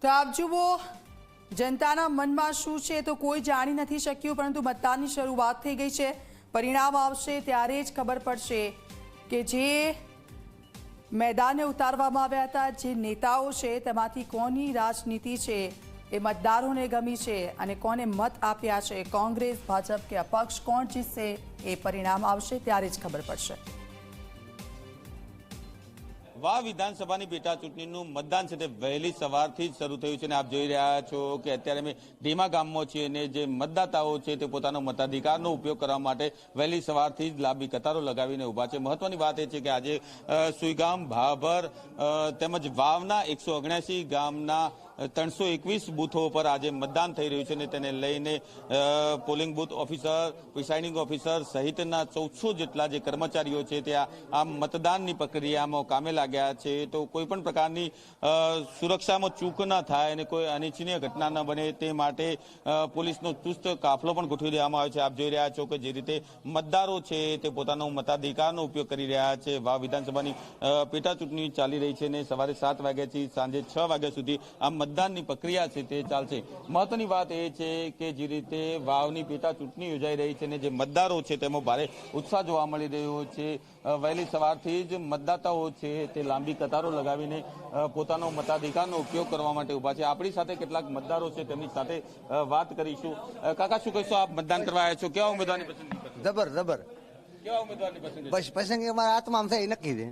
તો આપ જુઓ જનતાના મનમાં શું છે તો કોઈ જાણી નથી શક્યું, પરંતુ મતદાનની શરૂઆત થઈ ગઈ છે। પરિણામ આવશે ત્યારે જ ખબર પડશે કે જે મેદાને ઉતારવામાં આવ્યા હતા જે નેતાઓ છે તેમાંથી કોની રાજનીતિ છે એ મતદારોને ગમી છે અને કોને મત આપ્યા છે, કોંગ્રેસ, ભાજપ કે અપક્ષ, કોણ જીતશે એ પરિણામ આવશે ત્યારે જ ખબર પડશે। વાવ વિધાનસભાની પેટા ચૂંટણીનું મતદાન છે તે વહેલી સવારથી જ શરૂ થયું છે અને આપ જોઈ રહ્યા છો કે અત્યારે અમે ઢીમા ગામમાં છીએ અને જે મતદાતાઓ છે તે પોતાનો મતાધિકારનો ઉપયોગ કરવા માટે વહેલી સવારથી જ લાંબી કતારો લગાવીને ઊભા છે। મહત્વની વાત એ છે કે આજે સુઈગામ, ભાભર તેમજ વાવના 179 ગામના 321 બૂથો પર આજે મતદાન થઈ રહ્યું છે અને તેને લઈને polling booth officer, presiding officer સહિતના 1400 જેટલા જે કર્મચારીઓ છે તે આ મતદાનની પ્રક્રિયામાં કામે લાગ્યા છે। તો કોઈ પણ પ્રકારની સુરક્ષામાં ચૂક ન થાય અને કોઈ અનિચ્છનીય ઘટના ન બને તે માટે પોલીસનો ચુસ્ત કાફલો પણ ગોઠવી દેવામાં આવ્યો છે। આપ જોઈ રહ્યા છો કે જે રીતે મતદારો છે તે પોતાનો મતાધિકારનો ઉપયોગ કરી રહ્યા છે। વાવ વિધાનસભાની પેટા ચૂંટણી ચાલી રહી છે અને સવારે 7 વાગ્યાથી સાંજે 6 વાગ્યા સુધી આ મતદાનની પ્રક્રિયા છે તે ચાલશે। મહત્વની વાત એ છે કે જે રીતે વાવની પેટા ચૂંટણી યોજાઈ રહી છે અને જે મતદારો છે તેમાં ભારે ઉત્સાહ જોવા મળી રહ્યો છે। વહેલી સવારથી જ મતદાતાઓ છે તે લાંબી કતારો લગાવીને પોતાનો મતાધિકારનો ઉપયોગ કરવા માટે ઉભા છે। આપણી સાથે કેટલાક મતદારો છે તેમની સાથે વાત કરીશું। કાકા, શું કહીશો? આપ મતદાન કરવા આવ્યા છો, કેવા ઉમેદવારની પસંદગી? જબર કેવા ઉમેદવારની પસંદગી? બસ પસંદગી અમારા આત્મામાં થાય નક્કી છે।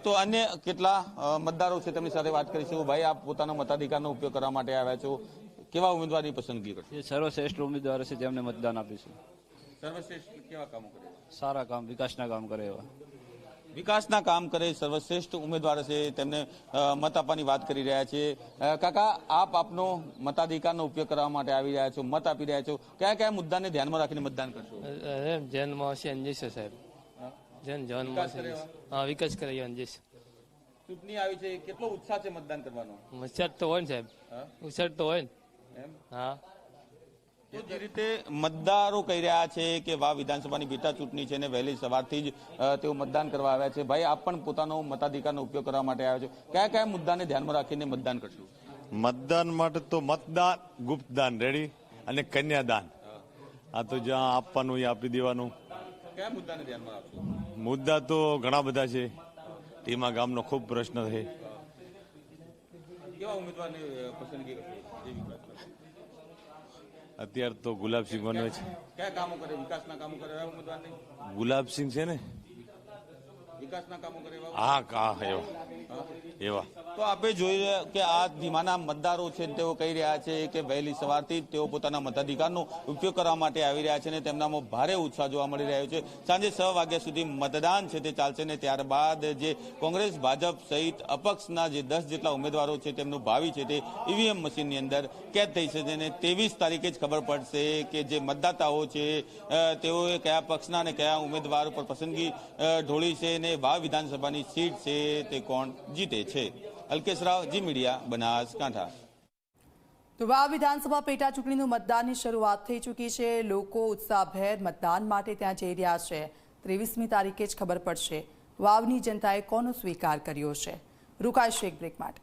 તો અન્ય કેટલા મતદારો છે તેમની સાથે વાત કરીશું। ભાઈ, આપ પોતાનો મતાધિકારનો ઉપયોગ કરવા માટે આવ્યા છો, કેવા ઉમેદવારની પસંદગી કરશો? સર્વશ્રેષ્ઠ ઉમેદવાર છે જેમને મતદાન આપીશું। સર્વશ્રેષ્ઠ કેવા કામો કરે? સારા કામ, વિકાસના કામ કરે એવા। વિકાસના કામ કરે સર્વશ્રેષ્ઠ ઉમેદવાર છે તેમને મત આપવાની વાત કરી રહ્યા છે। કાકા, આપ આપનો મતાધિકારનો ઉપયોગ કરવા માટે આવી રહ્યા છો, મત આપી રહ્યા છો, કયા કયા મુદ્દાને ધ્યાનમાં રાખીને મતદાન કરશો? જન્મ છે અંજીશ સાહેબ, વિકાસ કરે અંજીશ। ચૂંટણી આવી છે, કેટલો ઉત્સાહ છે મતદાન કરવાનો? ઉત્સાહ તો હોય ને સાહેબ, ઉત્સાહ તો હોય ને। એમ? હા। તો જે રીતે મતદારો કહી રહ્યા છે કે વાવ વિધાનસભાની પેટા ચૂંટણી છે અને વહેલી સવારથી જ તેઓ મતદાન કરવા આવ્યા છે। ભાઈ, આપ પણ પોતાનો મતાધિકારનો ઉપયોગ કરવા માટે આવ્યા છો, કયા કયા મુદ્દાને ધ્યાનમાં રાખીને મતદાન કરશો? મતદાન માટે તો મતદાન, ગુપ્તદાન રેડી અને કન્યાદાન, આ તો જ્યાં આપવાનું એ આપી દેવાનું। કયા મુદ્દાને ધ્યાનમાં રાખશો? મુદ્દા તો ઘણા બધા છે, તેમાં ગામનો ખૂબ પ્રશ્ન છે। કેવા ઉમેદવારની પસંદગી કરશો? અત્યારે તો ગુલાબસિંહ બનવે છે। કયા કામો કરે? વિકાસના કામો કરે એવા ઉમેદવારની? ગુલાબસિંહ છે ને, વિકાસના કામો કરે એવા? હા એવા। તો આપણે જોઈએ કે આ ધીમાના મતદારો છે તેઓ કહી રહ્યા છે કે વહેલી સવારથી તેઓ પોતાના મતાધિકારનો ઉપયોગ કરવા માટે આવી રહ્યા છે અને તેમનામાં ભારે ઉત્સાહ જોવા મળી રહ્યો છે। સાંજે 6 વાગ્યા સુધી મતદાન છે તે ચાલશે ને ત્યારબાદ જે કોંગ્રેસ, ભાજપ સહિત અપક્ષના જે 10 જેટલા ઉમેદવારો છે તેમનું ભાવિ છે તે ઈવીએમ મશીનની અંદર કેદ થઈ છે અને 23 તારીખે જ ખબર પડશે કે જે મતદાતાઓ છે તેઓએ કયા પક્ષના અને કયા ઉમેદવાર પર પસંદગી ઢોળી છે અને વાવ વિધાનસભાની સીટ છે તે કોણ જીતે છે। અલ્કેશ રાવ, જી મીડિયા, બનાસકાંઠા। તો વાવ વિધાનસભા પેટા ચૂંટણીનું મતદાનની શરૂઆત થઈ ચૂકી છે। લોકો ઉત્સાહભેર મતદાન માટે ત્યાં જઈ રહ્યા છે। 23મી તારીખે જ ખબર પડશે વાવની જનતાએ કોનો સ્વીકાર કર્યો છે। રોકાઈશું એક બ્રેક માટે।